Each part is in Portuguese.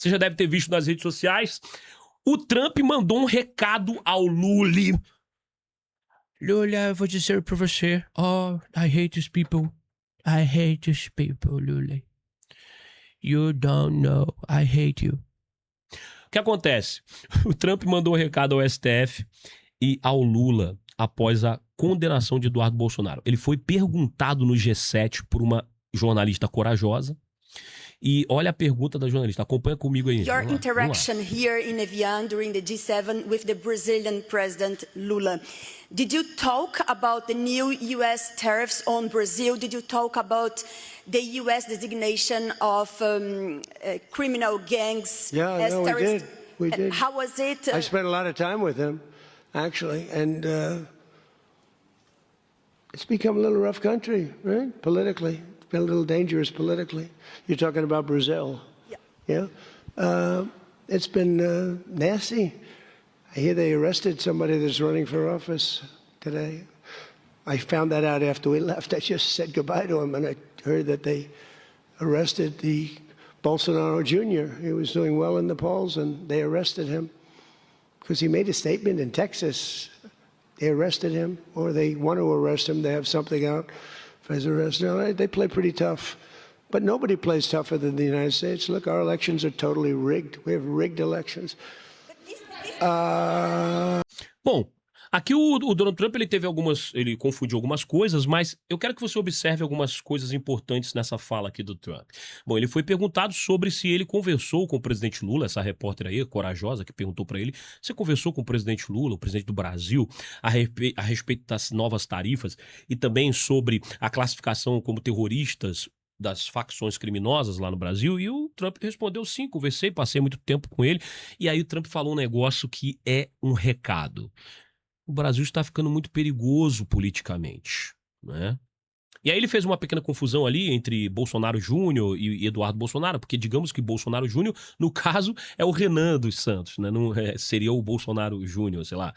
Você já deve ter visto nas redes sociais. O Trump mandou um recado ao Lula. Lula, eu vou dizer pra você. Oh, I hate these people. I hate these people, Lula. You don't know. I hate you. O que acontece? O Trump mandou um recado ao STF e ao Lula após a condenação de Eduardo Bolsonaro. Ele foi perguntado no G7 por uma jornalista corajosa. E olha a pergunta da jornalista. Acompanha comigo aí. Your interaction here in Evian during the G7 with the Brazilian President Lula. Did you talk about the new US tariffs on Brazil? Did you talk about the US designation of criminal gangs as terrorists? We did. How was it? I spent a lot of time with him, actually, and it's become a little rough country, right? Politically. It's been a little dangerous politically. You're talking about Brazil. Yeah. It's been nasty. I hear they arrested somebody that's running for office today. I found that out after we left. I just said goodbye to him, and I heard that they arrested the Bolsonaro Jr. He was doing well in the polls, and they arrested him because he made a statement in Texas. They arrested him, or they want to arrest him. They have something out for his arrest. No, they play pretty tough. But nobody plays tougher than the United States. Look, our elections are totally rigged. We have rigged elections. Bom, aqui o Donald Trump ele confundiu algumas coisas, mas eu quero que você observe algumas coisas importantes nessa fala aqui do Trump. Bom, ele foi perguntado sobre se ele conversou com o presidente Lula, essa repórter aí, corajosa, que perguntou pra ele, você conversou com o presidente Lula, o presidente do Brasil, a respeito das novas tarifas e também sobre a classificação como terroristas das facções criminosas lá no Brasil, e o Trump respondeu sim, conversei, passei muito tempo com ele, e aí o Trump falou um negócio que é um recado. O Brasil está ficando muito perigoso politicamente, né? E aí ele fez uma pequena confusão ali entre Bolsonaro Júnior e Eduardo Bolsonaro, porque digamos que Bolsonaro Júnior, no caso, é o Renan dos Santos, né? Não, seria o Bolsonaro Júnior, sei lá.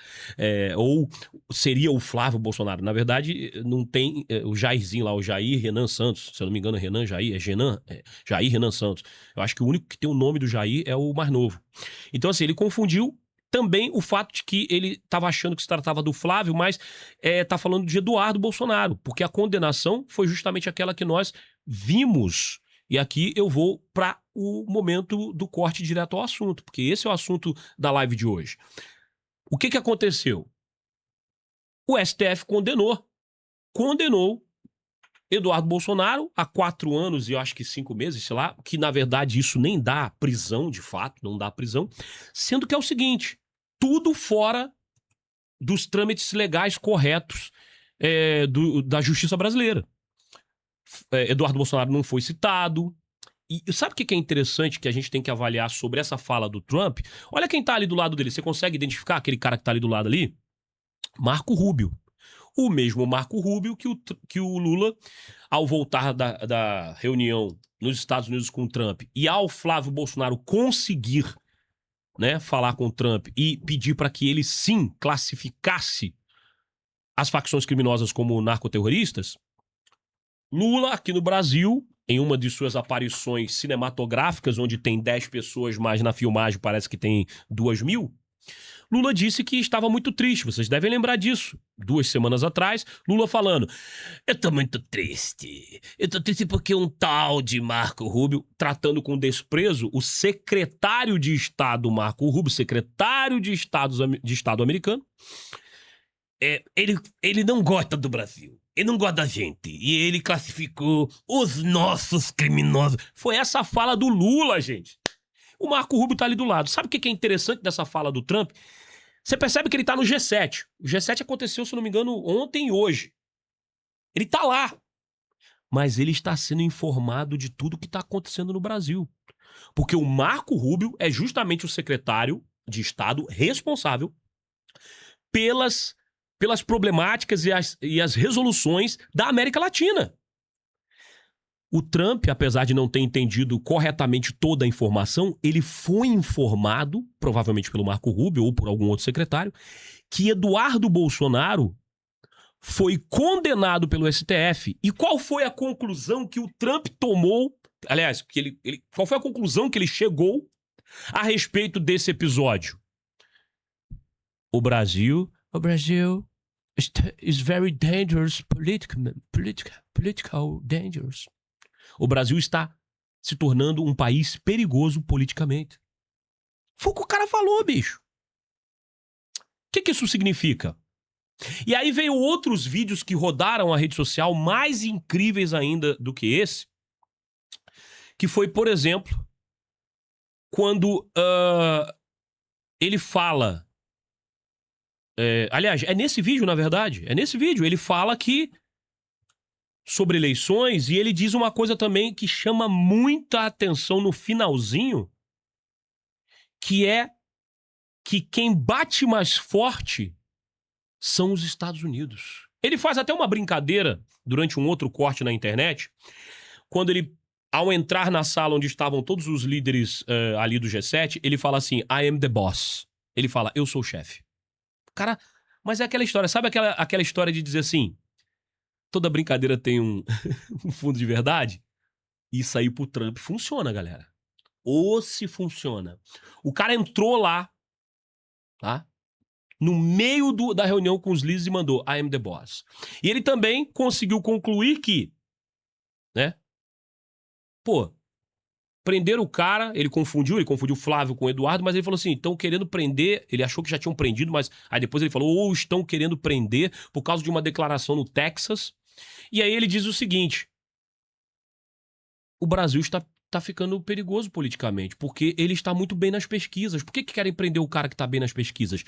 Ou seria o Flávio Bolsonaro. Na verdade, não tem o Jairzinho lá, o Jair Renan Santos. Se eu não me engano, Renan Jair, Jair Renan Santos. Eu acho que o único que tem o nome do Jair é o mais novo. Então, assim, ele confundiu também o fato de que ele estava achando que se tratava do Flávio, mas tá falando de Eduardo Bolsonaro, porque a condenação foi justamente aquela que nós vimos. E aqui eu vou para o momento do corte direto ao assunto, porque esse é o assunto da live de hoje. O que aconteceu? O STF condenou Eduardo Bolsonaro a 4 anos e eu acho que 5 meses, sei lá, que na verdade isso nem dá prisão de fato, não dá prisão, sendo que é o seguinte, tudo fora dos trâmites legais corretos da justiça brasileira. Eduardo Bolsonaro não foi citado. E sabe o que é interessante que a gente tem que avaliar sobre essa fala do Trump? Olha quem tá ali do lado dele. Você consegue identificar aquele cara que tá ali do lado ali? Marco Rubio. O mesmo Marco Rubio que o Lula, ao voltar da reunião nos Estados Unidos com o Trump e ao Flávio Bolsonaro conseguir, né, falar com o Trump e pedir para que ele sim classificasse as facções criminosas como narcoterroristas, Lula, aqui no Brasil, em uma de suas aparições cinematográficas, onde tem 10 pessoas, mas na filmagem parece que tem 2.000, Lula disse que estava muito triste, vocês devem lembrar disso. 2 semanas atrás, Lula falando, eu tô muito triste. Eu tô triste porque um tal de Marco Rubio, tratando com desprezo o secretário de Estado Marco Rubio, secretário de Estado americano, ele não gosta do Brasil. Ele não gosta da gente. E ele classificou os nossos criminosos. Foi essa a fala do Lula, gente. O Marco Rubio tá ali do lado. Sabe o que é interessante dessa fala do Trump? Você percebe que ele tá no G7. O G7 aconteceu, se não me engano, ontem e hoje. Ele tá lá. Mas ele está sendo informado de tudo que tá acontecendo no Brasil. Porque o Marco Rubio é justamente o secretário de Estado responsável pelas problemáticas e as resoluções da América Latina. O Trump, apesar de não ter entendido corretamente toda a informação, ele foi informado, provavelmente pelo Marco Rubio ou por algum outro secretário, que Eduardo Bolsonaro foi condenado pelo STF. E qual foi a conclusão que o Trump tomou? Aliás, qual foi a conclusão que ele chegou a respeito desse episódio. O Brasil is very dangerous, political dangerous. O Brasil está se tornando um país perigoso politicamente. Foi o que o cara falou, bicho. O que isso significa? E aí veio outros vídeos que rodaram a rede social mais incríveis ainda do que esse, que foi, por exemplo, quando ele fala... aliás, é nesse vídeo, na verdade. É nesse vídeo. Ele fala que... sobre eleições, e ele diz uma coisa também que chama muita atenção no finalzinho, que é que quem bate mais forte são os Estados Unidos. Ele faz até uma brincadeira durante um outro corte na internet, quando ele, ao entrar na sala onde estavam todos os líderes ali do G7, ele fala assim, I am the boss. Ele fala, eu sou o chefe. Cara, mas é aquela história, sabe aquela história de dizer assim, toda brincadeira tem um fundo de verdade? Isso aí pro Trump funciona, galera. Ou se funciona. O cara entrou lá, tá? No meio da reunião com os líderes e mandou I am the boss. E ele também conseguiu concluir que, né? Pô, prenderam o cara, ele confundiu Flávio com o Eduardo, mas ele falou assim, estão querendo prender, ele achou que já tinham prendido, mas aí depois ele falou, ou estão querendo prender por causa de uma declaração no Texas. E aí ele diz o seguinte, o Brasil está ficando perigoso politicamente, porque ele está muito bem nas pesquisas. Por que querem prender o cara que está bem nas pesquisas?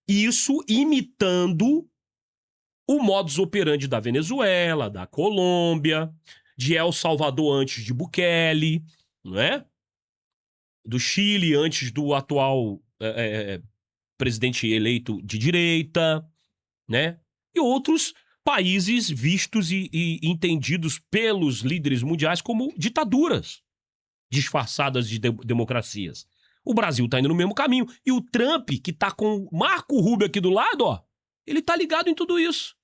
Isso imitando o modus operandi da Venezuela, da Colômbia, de El Salvador antes de Bukele, não é? Do Chile antes do atual presidente eleito de direita, né? E outros países vistos e entendidos pelos líderes mundiais como ditaduras disfarçadas de democracias. O Brasil tá indo no mesmo caminho. E o Trump, que tá com o Marco Rubio aqui do lado, ó, ele tá ligado em tudo isso.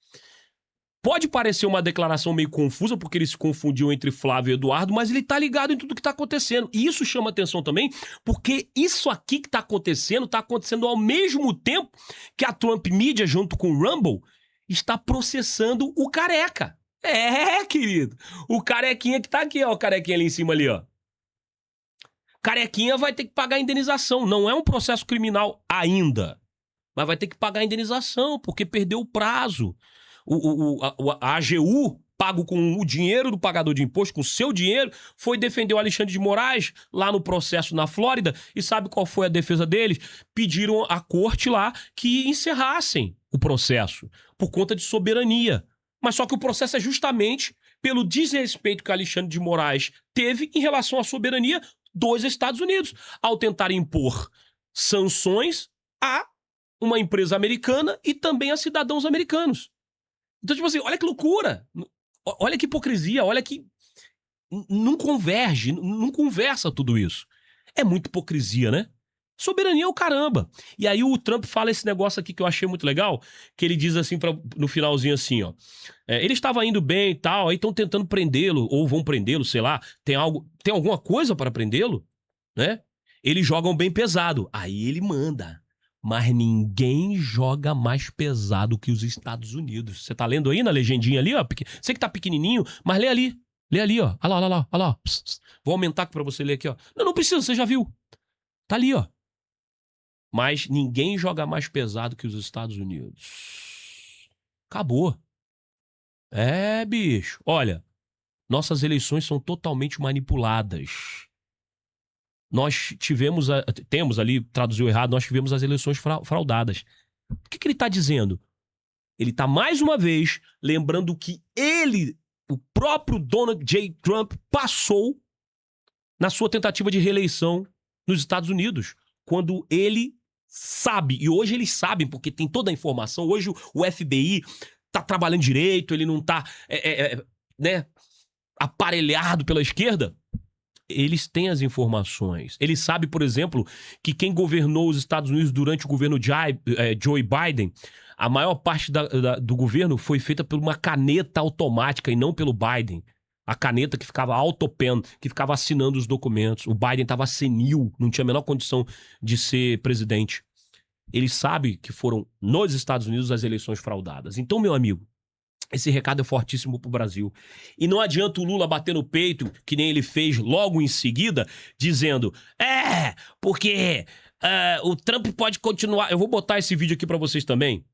Pode parecer uma declaração meio confusa, porque ele se confundiu entre Flávio e Eduardo, mas ele tá ligado em tudo que tá acontecendo. E isso chama atenção também, porque isso aqui que tá acontecendo ao mesmo tempo que a Trump Media, junto com o Rumble, está processando o Careca. Querido. O Carequinha que tá aqui, ó. O Carequinha ali em cima ali, ó. Carequinha vai ter que pagar a indenização. Não é um processo criminal ainda. Mas vai ter que pagar a indenização, porque perdeu o prazo. A AGU, pago com o dinheiro do pagador de imposto, com o seu dinheiro, foi defender o Alexandre de Moraes lá no processo na Flórida. E sabe qual foi a defesa deles? Pediram à corte lá que encerrassem o processo, por conta de soberania. Mas só que o processo é justamente pelo desrespeito que Alexandre de Moraes teve em relação à soberania dos Estados Unidos, ao tentar impor sanções a uma empresa americana e também a cidadãos americanos. Então, tipo assim, olha que loucura, olha que hipocrisia, olha que não converge, não conversa tudo isso. É muita hipocrisia, né? Soberania é o caramba. E aí o Trump fala esse negócio aqui que eu achei muito legal, que ele diz assim, no finalzinho assim, ó. Ele estava indo bem e tal, aí estão tentando prendê-lo, ou vão prendê-lo, sei lá. Tem alguma coisa para prendê-lo, né? Eles jogam bem pesado. Aí ele manda. Mas ninguém joga mais pesado que os Estados Unidos. Você tá lendo aí na legendinha ali, ó? Sei que tá pequenininho, mas lê ali. Lê ali, ó. Olha lá, olha lá. Pss, pss. Vou aumentar pra você ler aqui, ó. Não precisa, você já viu. Tá ali, ó. Mas ninguém joga mais pesado que os Estados Unidos. Acabou. Bicho. Olha, nossas eleições são totalmente manipuladas. Nós temos ali, traduziu errado, nós tivemos as eleições fraudadas. O que ele tá dizendo? Ele tá, mais uma vez, lembrando que ele, o próprio Donald J. Trump, passou na sua tentativa de reeleição nos Estados Unidos, quando ele sabe, e hoje eles sabem, porque tem toda a informação, hoje o FBI tá trabalhando direito, ele não tá né, aparelhado pela esquerda. Eles têm as informações. Ele sabe, por exemplo, que quem governou os Estados Unidos durante o governo Joe Biden, a maior parte do governo foi feita por uma caneta automática e não pelo Biden. A caneta que ficava autopen, que ficava assinando os documentos. O Biden estava senil, não tinha a menor condição de ser presidente. Ele sabe que foram nos Estados Unidos as eleições fraudadas. Então, meu amigo, esse recado é fortíssimo pro Brasil. E não adianta o Lula bater no peito, que nem ele fez logo em seguida, dizendo, porque o Trump pode continuar... Eu vou botar esse vídeo aqui pra vocês também.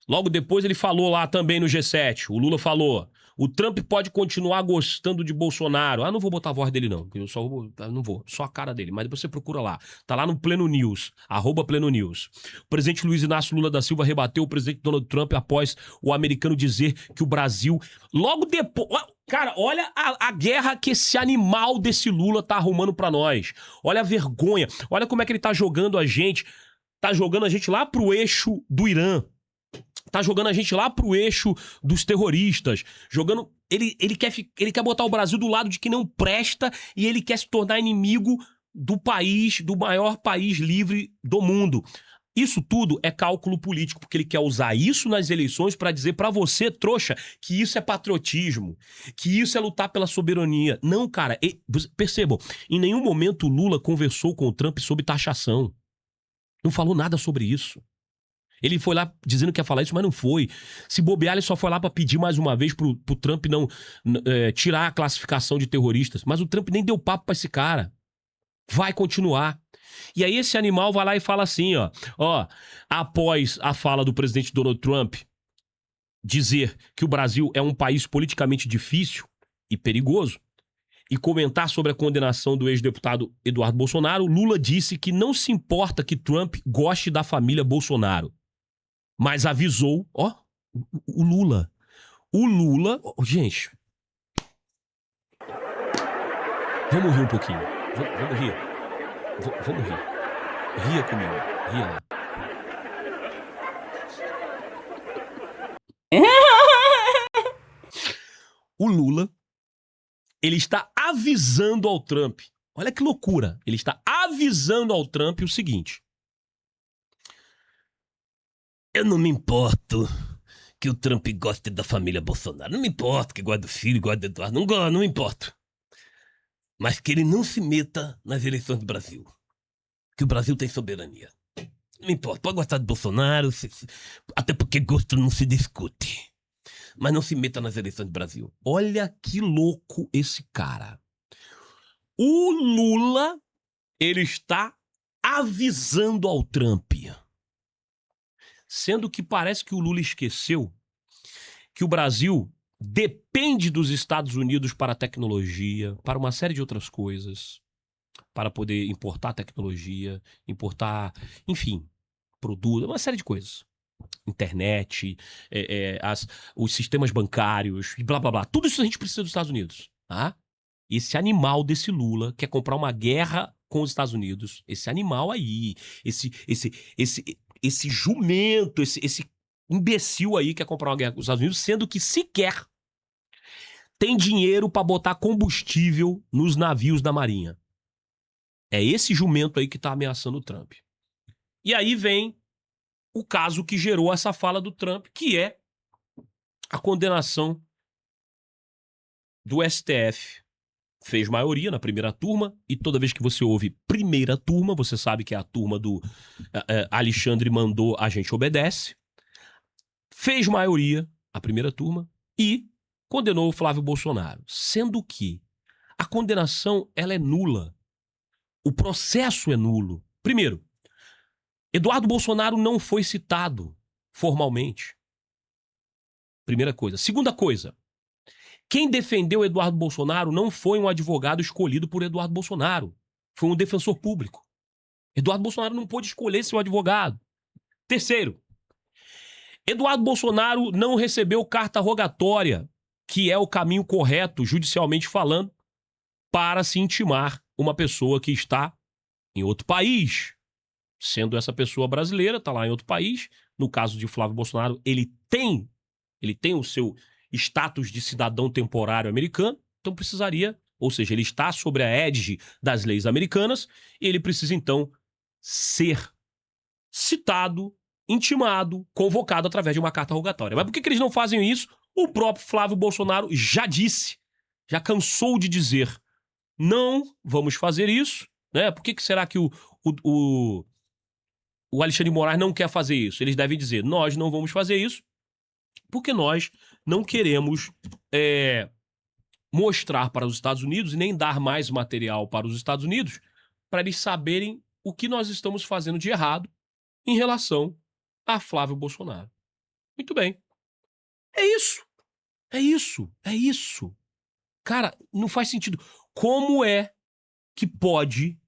Logo depois ele falou lá também no G7, o Lula falou, o Trump pode continuar gostando de Bolsonaro. Não vou botar a voz dele não, não vou, só a cara dele, mas depois você procura lá. Tá lá no Pleno News, @PlenoNews. O presidente Luiz Inácio Lula da Silva rebateu o presidente Donald Trump após o americano dizer que o Brasil, logo depois... Cara, olha a guerra que esse animal desse Lula tá arrumando pra nós. Olha a vergonha, olha como é que ele tá jogando a gente lá pro eixo do Irã. Tá jogando a gente lá pro eixo dos terroristas, jogando... Ele quer botar o Brasil do lado de quem não presta e ele quer se tornar inimigo do maior país livre do mundo. Isso tudo é cálculo político, porque ele quer usar isso nas eleições pra dizer pra você, trouxa, que isso é patriotismo, que isso é lutar pela soberania. Não, cara, percebam, em nenhum momento o Lula conversou com o Trump sobre taxação. Não falou nada sobre isso. Ele foi lá dizendo que ia falar isso, mas não foi. Se bobear, ele só foi lá pra pedir mais uma vez pro Trump não tirar a classificação de terroristas. Mas o Trump nem deu papo pra esse cara. Vai continuar. E aí esse animal vai lá e fala assim, ó, após a fala do presidente Donald Trump dizer que o Brasil é um país politicamente difícil e perigoso, e comentar sobre a condenação do ex-deputado Eduardo Bolsonaro, Lula disse que não se importa que Trump goste da família Bolsonaro. Mas avisou, o Lula, gente, vamos rir um pouquinho, vamos rir, ria comigo, ria lá. O Lula, ele está avisando ao Trump, olha que loucura, ele está avisando ao Trump o seguinte: eu não me importo que o Trump goste da família Bolsonaro. Não me importo que goste do filho, goste do Eduardo. Não me importo. Mas que ele não se meta nas eleições do Brasil. Que o Brasil tem soberania. Não me importa. Pode gostar de Bolsonaro, até porque gosto não se discute. Mas não se meta nas eleições do Brasil. Olha que louco esse cara. O Lula, ele está avisando ao Trump. Sendo que parece que o Lula esqueceu que o Brasil depende dos Estados Unidos para a tecnologia, para uma série de outras coisas, para poder importar tecnologia, importar, enfim, produto, uma série de coisas. Internet, os sistemas bancários, e blá blá blá. Tudo isso a gente precisa dos Estados Unidos. Tá? Esse animal desse Lula quer comprar uma guerra com os Estados Unidos. Esse animal aí, esse jumento, esse imbecil aí quer comprar uma guerra com os Estados Unidos, sendo que sequer tem dinheiro pra botar combustível nos navios da Marinha. É esse jumento aí que tá ameaçando o Trump. E aí vem o caso que gerou essa fala do Trump, que é a condenação do STF. Fez maioria na primeira turma, e toda vez que você ouve primeira turma, você sabe que é a turma do Alexandre mandou, a gente obedece. Fez maioria a primeira turma e condenou o Flávio Bolsonaro. Sendo que a condenação, ela é nula. O processo é nulo. Primeiro, Eduardo Bolsonaro não foi citado formalmente. Primeira coisa. Segunda coisa, quem defendeu Eduardo Bolsonaro não foi um advogado escolhido por Eduardo Bolsonaro. Foi um defensor público. Eduardo Bolsonaro não pôde escolher seu advogado. Terceiro, Eduardo Bolsonaro não recebeu carta rogatória, que é o caminho correto, judicialmente falando, para se intimar uma pessoa que está em outro país. Sendo essa pessoa brasileira, está lá em outro país. No caso de Flávio Bolsonaro, ele tem o seu status de cidadão temporário americano, então precisaria, ou seja, ele está sobre a égide das leis americanas, e ele precisa então ser citado, intimado, convocado através de uma carta rogatória. Mas por que eles não fazem isso? O próprio Flávio Bolsonaro já disse já cansou de dizer, não vamos fazer isso, né? Por que será que o Alexandre de Moraes não quer fazer isso? Eles devem dizer, nós não vamos fazer isso porque nós não queremos mostrar para os Estados Unidos e nem dar mais material para os Estados Unidos para eles saberem o que nós estamos fazendo de errado em relação a Flávio Bolsonaro. Muito bem. É isso. É isso. É isso. Cara, não faz sentido. Como é que pode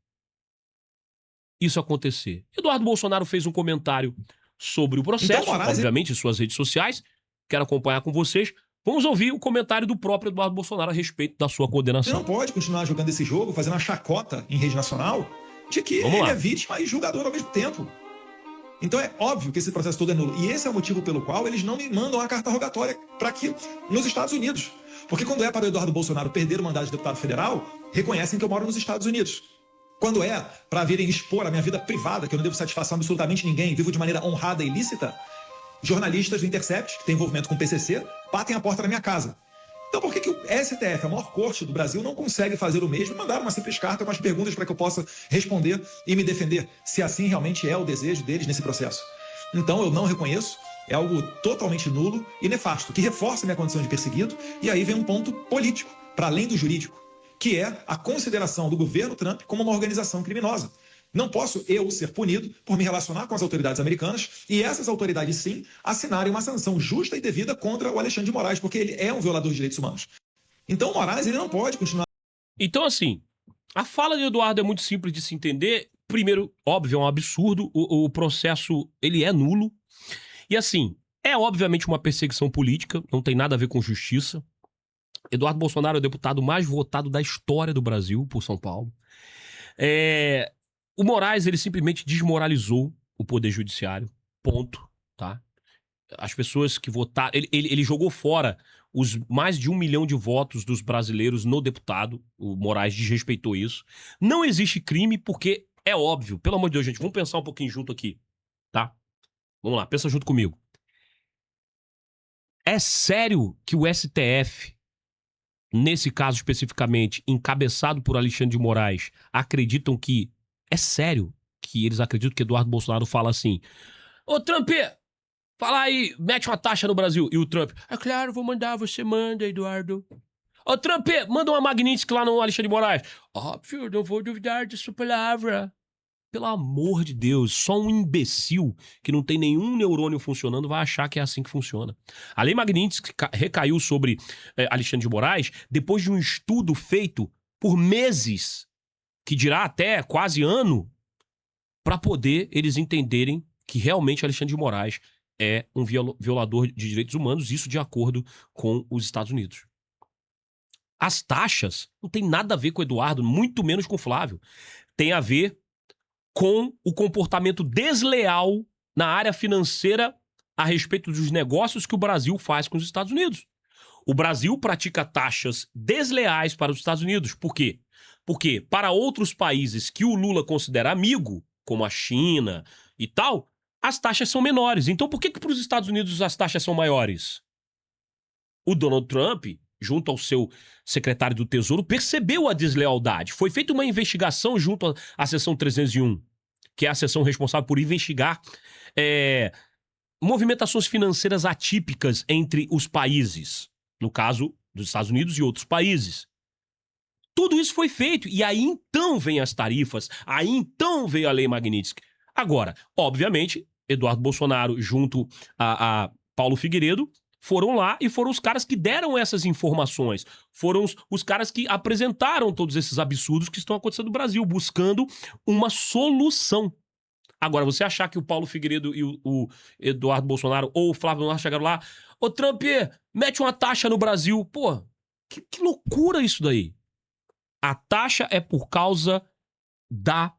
isso acontecer? Eduardo Bolsonaro fez um comentário sobre o processo, Então, Moraes, obviamente, em suas redes sociais. Quero acompanhar com vocês. Vamos ouvir o comentário do próprio Eduardo Bolsonaro a respeito da sua Você condenação. não pode continuar jogando esse jogo, fazendo uma chacota em rede nacional, de que Vamos ele lá. é vítima e julgador ao mesmo tempo. Então é óbvio que esse processo todo é nulo. E esse é o motivo pelo qual eles não me mandam a carta rogatória para aqui nos Estados Unidos. Porque quando é para o Eduardo Bolsonaro perder o mandato de deputado federal, reconhecem que eu moro nos Estados Unidos. Quando é para virem expor a minha vida privada, que eu não devo satisfação a absolutamente ninguém, vivo de maneira honrada e ilícita, jornalistas do Intercept, que tem envolvimento com o PCC, batem a porta da minha casa. Então por que o STF, a maior corte do Brasil, não consegue fazer o mesmo e mandar uma simples carta com as perguntas para que eu possa responder e me defender, se assim realmente é o desejo deles nesse processo? Então eu não reconheço, é algo totalmente nulo e nefasto, que reforça minha condição de perseguido, e aí vem um ponto político, para além do jurídico, que é a consideração do governo Trump como uma organização criminosa. Não posso eu ser punido por me relacionar com as autoridades americanas e essas autoridades, sim, assinarem uma sanção justa e devida contra o Alexandre de Moraes, porque ele é um violador de direitos humanos. Então o Moraes ele não pode continuar. Então, assim, a fala de Eduardo é muito simples de se entender. Primeiro, óbvio, é um absurdo. O processo, ele é nulo. E, assim, é obviamente uma perseguição política, não tem nada a ver com justiça. Eduardo Bolsonaro é o deputado mais votado da história do Brasil por São Paulo. O Moraes, ele simplesmente desmoralizou o Poder Judiciário. Ponto, tá? As pessoas que votaram... Ele jogou fora os mais de 1 milhão de votos dos brasileiros no deputado. O Moraes desrespeitou isso. Não existe crime porque é óbvio. Pelo amor de Deus, gente, vamos pensar um pouquinho junto aqui, tá? Vamos lá, pensa junto comigo. É sério que o STF, nesse caso especificamente, encabeçado por Alexandre de Moraes, acreditam que... É sério que eles acreditam que Eduardo Bolsonaro fala assim: ô Trump, fala aí, mete uma taxa no Brasil. E o Trump: é claro, vou mandar, você manda, Eduardo. Ô Trump, manda uma Magnitsky lá no Alexandre de Moraes. Óbvio, não vou duvidar de sua palavra. Pelo amor de Deus, só um imbecil que não tem nenhum neurônio funcionando vai achar que é assim que funciona. A lei Magnitsky recaiu sobre Alexandre de Moraes depois de um estudo feito por meses, que dirá até quase ano, para poder eles entenderem que realmente Alexandre de Moraes é um violador de direitos humanos, isso de acordo com os Estados Unidos. As taxas não tem nada a ver com o Eduardo, muito menos com o Flávio. Tem a ver com o comportamento desleal na área financeira a respeito dos negócios que o Brasil faz com os Estados Unidos. O Brasil pratica taxas desleais para os Estados Unidos. Por quê? Porque para outros países que o Lula considera amigo, como a China e tal, as taxas são menores. Então por que para os Estados Unidos as taxas são maiores? O Donald Trump, junto ao seu secretário do Tesouro, percebeu a deslealdade. Foi feita uma investigação junto à seção 301, que é a seção responsável por investigar movimentações financeiras atípicas entre os países. No caso dos Estados Unidos e outros países. Tudo isso foi feito. E aí então vem as tarifas, aí então veio a lei Magnitsky. Agora, obviamente, Eduardo Bolsonaro junto a Paulo Figueiredo foram lá e foram os caras que deram essas informações. Foram os caras que apresentaram todos esses absurdos que estão acontecendo no Brasil, buscando uma solução. Agora, você achar que o Paulo Figueiredo e o Eduardo Bolsonaro ou o Flávio Bolsonaro chegaram lá: ô Trump, mete uma taxa no Brasil. Pô, que loucura isso daí. A taxa é por causa da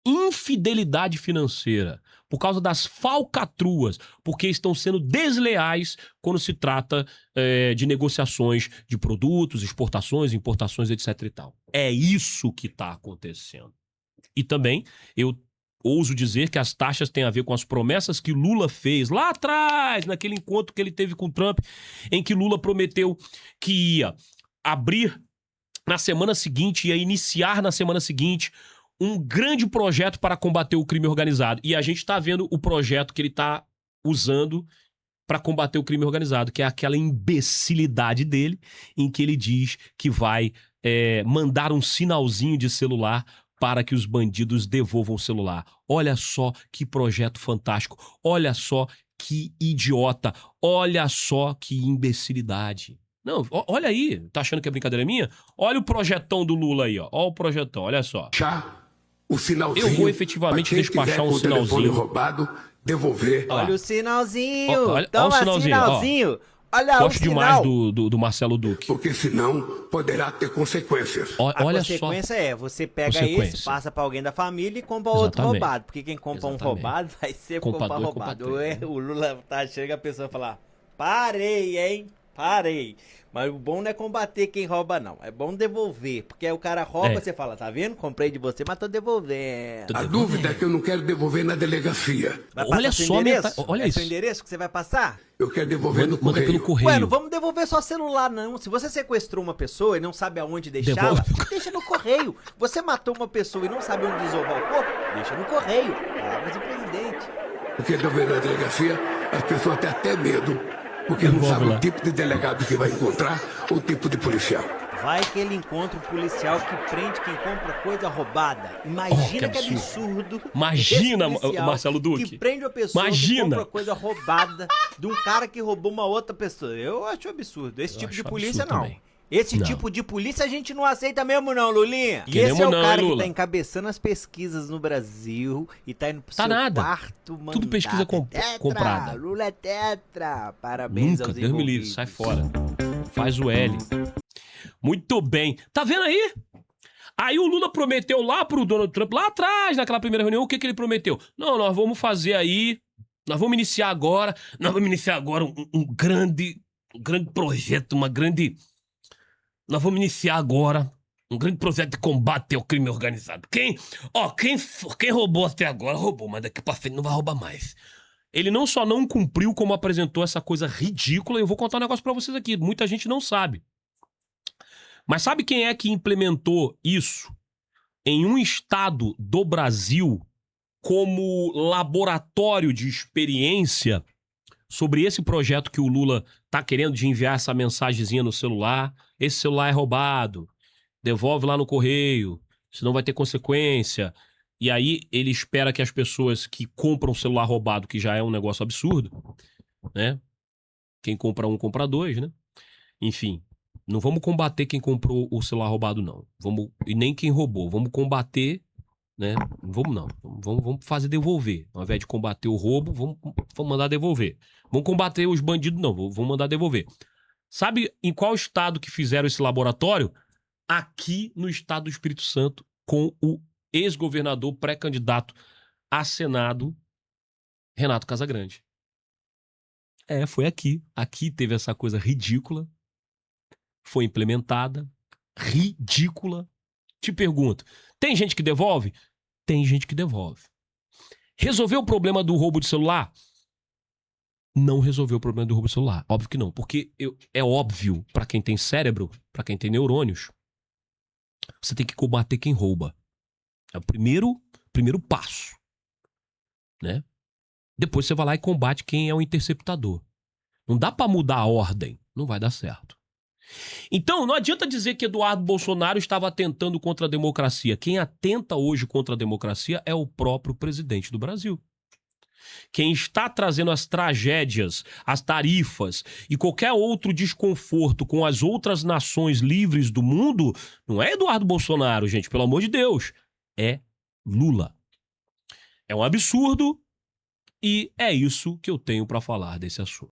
infidelidade financeira, por causa das falcatruas, porque estão sendo desleais quando se trata de negociações de produtos, exportações, importações, etc e tal. É isso que está acontecendo. E também, eu ouso dizer que as taxas têm a ver com as promessas que Lula fez lá atrás, naquele encontro que ele teve com Trump, em que Lula prometeu que ia abrir na semana seguinte, ia iniciar na semana seguinte um grande projeto para combater o crime organizado. E a gente está vendo o projeto que ele está usando para combater o crime organizado, que é aquela imbecilidade dele, em que ele diz que vai mandar um sinalzinho de celular para que os bandidos devolvam o celular. Olha só que projeto fantástico. Olha só que idiota. Olha só que imbecilidade. Não, olha aí. Tá achando que é brincadeira minha? Olha o projetão do Lula aí, ó. Olha o projetão, olha só. O sinalzinho. Eu vou efetivamente despachar um sinalzinho. Roubado, devolver. Olha o sinalzinho. Olha Toma o sinalzinho. sinalzinho. Olha Gosto o sinal. demais do Marcelo Duque. Porque senão poderá ter consequências. A Olha só. consequência é, você pega Consequência. esse, passa pra alguém da família e compra outro Exatamente. roubado. Porque quem compra um Exatamente. roubado vai ser Compra comprar dois, roubado. compra três, né? O Lula tá achando que a pessoa fala, parei, hein? Parei. Mas o bom não é combater quem rouba, não. É bom devolver. Porque aí o cara rouba, você fala, tá vendo? Comprei de você, mas tô devolvendo. A dúvida é que eu não quero devolver na delegacia. Vai Olha passar seu só, endereço? olha É isso. seu endereço que você vai passar? Eu quero devolver no Manda pelo correio. correio. Ué, não vamos devolver só celular, não. Se você sequestrou uma pessoa e não sabe aonde deixá-la, Devolve. deixa no correio. Você matou uma pessoa e não sabe onde desovar o corpo, deixa no correio. Palavras do presidente. Porque devolver na delegacia, as pessoas têm até medo. Porque não Devolve sabem lá. o tipo de delegado que vai encontrar ou o tipo de policial. Vai que ele encontra um policial que prende quem compra coisa roubada. Imagina que que absurdo. Imagina, esse policial Marcelo Duque. que prende uma pessoa Imagina. que compra coisa roubada de um cara que roubou uma outra pessoa. Eu acho absurdo. Esse Eu tipo de acho polícia absurdo não. também. Esse Não. tipo de polícia a gente não aceita mesmo não, Lulinha. E Queremos esse é o não, cara hein, que Lula? tá encabeçando as pesquisas no Brasil e tá indo pro Tá seu nada. quarto mandato. Tudo pesquisa Tetra, comprada. Lula é tetra. Parabéns Nunca, aos Deus me livre, envolvidos. sai fora. Faz o L. Muito bem. Tá vendo aí? Aí o Lula prometeu lá pro Donald Trump, lá atrás, naquela primeira reunião, o que que ele prometeu? Não, nós vamos fazer aí, nós vamos iniciar agora um grande projeto, nós vamos iniciar agora um grande projeto de combate ao crime organizado. Quem roubou até agora, roubou, mas daqui pra frente não vai roubar mais. Ele não só não cumpriu, como apresentou essa coisa ridícula. Eu vou contar um negócio pra vocês aqui, muita gente não sabe. Mas sabe quem é que implementou isso em um estado do Brasil como laboratório de experiência sobre esse projeto que o Lula tá querendo de enviar essa mensagenzinha no celular? Esse celular é roubado, devolve lá no correio, senão vai ter consequência. E aí ele espera que as pessoas que compram celular roubado, que já é um negócio absurdo, né? Quem compra um, compra dois, né? Enfim, não vamos combater quem comprou o celular roubado, não. E nem quem roubou. Vamos combater, né? Vamos fazer devolver. Ao invés de combater o roubo, vamos mandar devolver. Vamos combater os bandidos, não. Vamos mandar devolver. Sabe em qual estado que fizeram esse laboratório? Aqui no estado do Espírito Santo, com o ex-governador pré-candidato a Senado, Renato Casagrande. Foi aqui. Aqui teve essa coisa ridícula. Foi implementada. Ridícula. Te pergunto, tem gente que devolve? Tem gente que devolve. Resolveu o problema do roubo de celular? Não resolveu o problema do roubo de celular. Óbvio que não. Porque é óbvio, pra quem tem cérebro, pra quem tem neurônios, você tem que combater quem rouba. É o primeiro passo, né? Depois você vai lá e combate quem é o interceptador. Não dá pra mudar a ordem. Não vai dar certo. Então, não adianta dizer que Eduardo Bolsonaro estava atentando contra a democracia. Quem atenta hoje contra a democracia é o próprio presidente do Brasil. Quem está trazendo as tragédias, as tarifas e qualquer outro desconforto com as outras nações livres do mundo não é Eduardo Bolsonaro, gente, pelo amor de Deus. É Lula. É um absurdo e é isso que eu tenho para falar desse assunto.